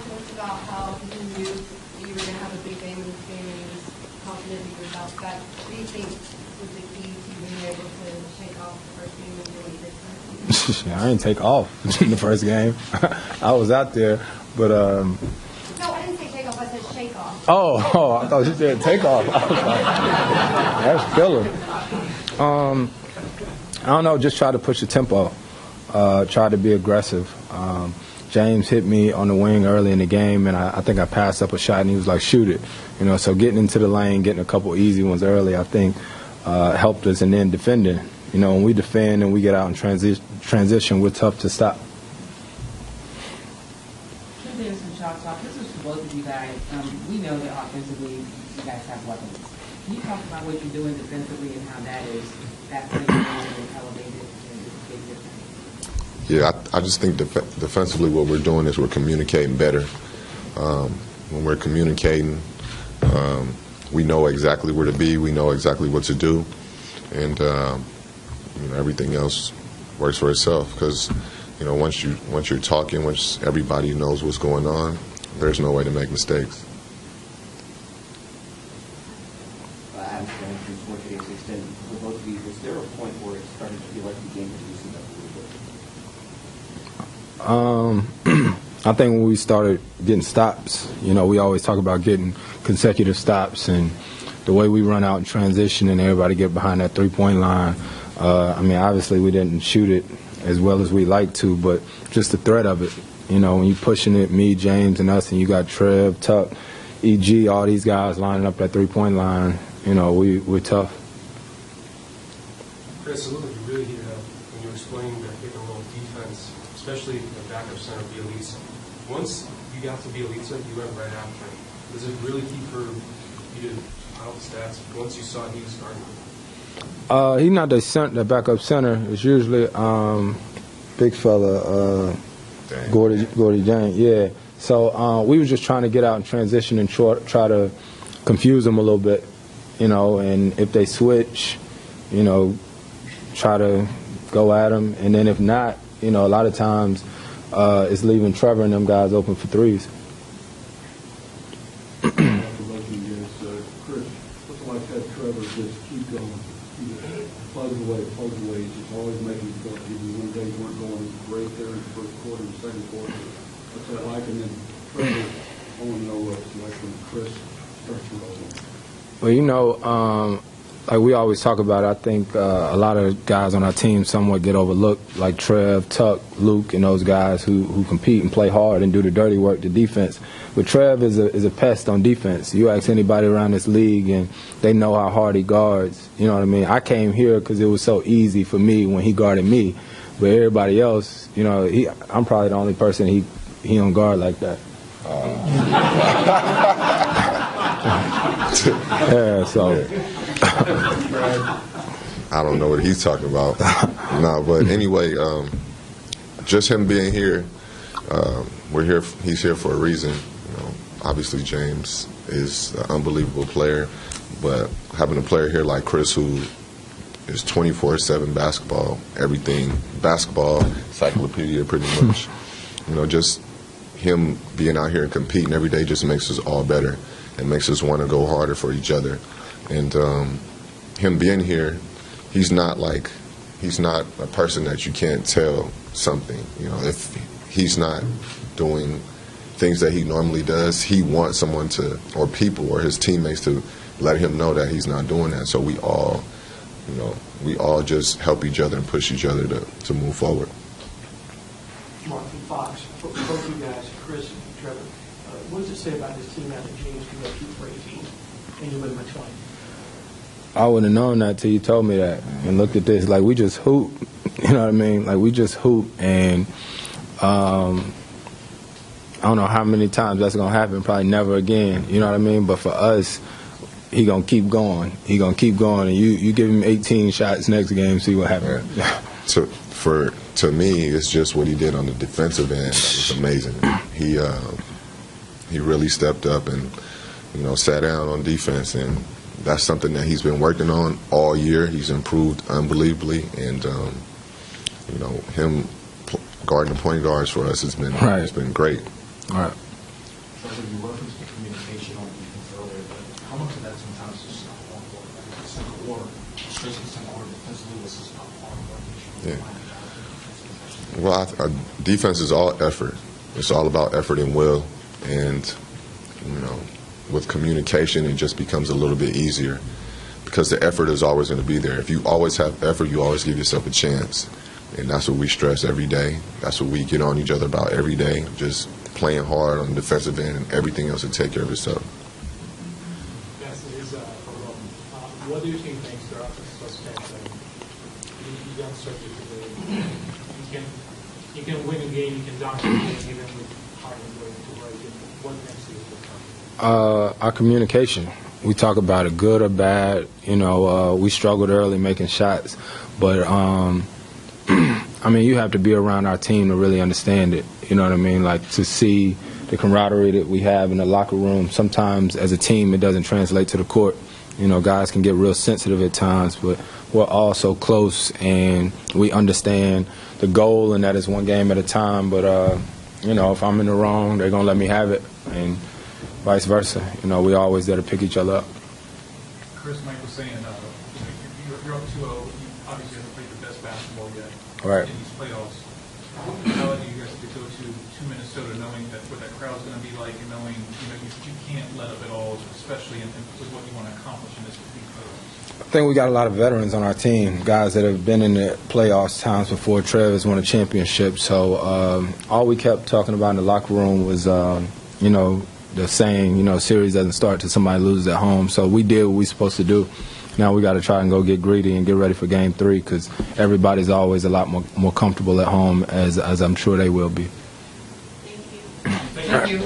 talked about how he knew you were going to have a big game in this game and he was confident in yourself. That, what do you think was the key to being able to shake off the first game and do what you did first? I didn't take off in the first game. I was out there, but No, I didn't say take off. I said shake off. Oh, I thought you said take off. I was like, that's killer. I don't know, just try to push the tempo. Try to be aggressive. James hit me on the wing early in the game, and I think I passed up a shot, and he was like, shoot it. You know, so getting into the lane, getting a couple easy ones early, I think helped us, and then defending. You know, when we defend and we get out in transition, we're tough to stop. There's some shot talk. This is for both of you guys. We know that offensively you guys have weapons. Can you talk about what you're doing defensively and how that plays and elevated and is a big difference? Yeah, I just think defensively what we're doing is we're communicating better. When we're communicating, we know exactly where to be. We know exactly what to do. And you know, everything else works for itself because, you know, once you're talking, once everybody knows what's going on, there's no way to make mistakes. For both of you, was there a point where it started to feel like the game was loosened up a little bit? I think when we started getting stops, you know, we always talk about getting consecutive stops, and the way we run out in transition and everybody get behind that three-point line. I mean, obviously we didn't shoot it as well as we like to, but just the threat of it. You know, when you're pushing it, me, James, and us, and you got Trev, Tuck, EG, all these guys lining up that three-point line, you know, we're tough. Chris, it looked like you really heated up when you were explaining the pick and roll defense, especially the backup center, Bielitsa. Once you got to Bielitsa, you went right after him. Was it really key for you to pile the stats once you saw he was starting? He's not the backup center. It's usually big fella, Gordy James. Yeah. So we were just trying to get out in transition and try to confuse them a little bit, you know. And if they switch, you know, try to go at them. And then if not, you know, a lot of times it's leaving Trevor and them guys open for threes. Chris, looks like that Trevor just keep going. Plug away. He's just always making stuff. Even when days weren't going great there in the first quarter and second quarter. What's that like? And then Trevor, I want to know what's like when Chris starts rolling. Well, you know, like we always talk about, I think a lot of guys on our team somewhat get overlooked, like Trev, Tuck, Luke, and those guys who compete and play hard and do the dirty work, the defense. But Trev is a pest on defense. You ask anybody around this league, and they know how hard he guards. You know what I mean? I came here because it was so easy for me when he guarded me. But everybody else, you know, I'm probably the only person he don't guard like that. Yeah, so. I don't know what he's talking about. No, but anyway, just him being here, we're here. He's here for a reason. You know, obviously James is an unbelievable player, but having a player here like Chris who is 24/7 basketball, everything basketball, encyclopedia pretty much. You know, just him being out here and competing every day just makes us all better and makes us want to go harder for each other. And him being here, he's not a person that you can't tell something. You know, if he's not doing things that he normally does, he wants someone to, or people, or his teammates to let him know that he's not doing that. So we all just help each other and push each other to move forward. Mark from Fox, both you guys, Chris and Trevor, what does it say about this team now that James grew up for 18 and you're with him at 20? I wouldn't have known that till you told me that and looked at this. Like, we just hoop. You know what I mean? Like, we just hoop. And I don't know how many times that's going to happen. Probably never again. You know what I mean? But for us, he going to keep going. He going to keep going. And you give him 18 shots next game, see what happens. To me, it's just what he did on the defensive end. That was amazing. He really stepped up and, you know, sat down on defense, and that's something that he's been working on all year. He's improved unbelievably, and you know, him guarding the point guards for us has been great. Right. you referenced the communication on defense earlier, but how much of that sometimes is just not on board? Like the second quarter, especially the second quarter defensively, was just not on board. Yeah. Well, defense is all effort. It's all about effort and will, and with communication, it just becomes a little bit easier because the effort is always going to be there. If you always have effort, you always give yourself a chance, and that's what we stress every day. That's what we get on each other about every day, just playing hard on the defensive end and everything else to take care of itself. Yes, it is what do you think makes the Raptors so special? You don't start with you can win a game, you can dominate a game, even with Harden going to work. What makes you our communication. We talk about it, good or bad. We struggled early making shots, but I mean, you have to be around our team to really understand it. You know what I mean? Like, to see the camaraderie that we have in the locker room. Sometimes as a team, it doesn't translate to the court. Guys can get real sensitive at times, but we're all so close, and we understand the goal, and that is one game at a time. But if I'm in the wrong, they're gonna let me have it, and vice versa. We always there to pick each other up. Chris, Mike was saying, you're up 2-0. You obviously haven't played the best basketball yet Right. in these playoffs. How do you guys to go to Minnesota knowing that what that crowd's going to be like, and knowing you can't let up at all, especially with what you want to accomplish in this big playoffs? I think we got a lot of veterans on our team, guys that have been in the playoffs times before. Trev has won a championship. So all we kept talking about in the locker room was, the saying, series doesn't start till somebody loses at home. So we did what we supposed to do. Now we got to try and go get greedy and get ready for Game 3, because everybody's always a lot more comfortable at home, as I'm sure they will be. Thank you.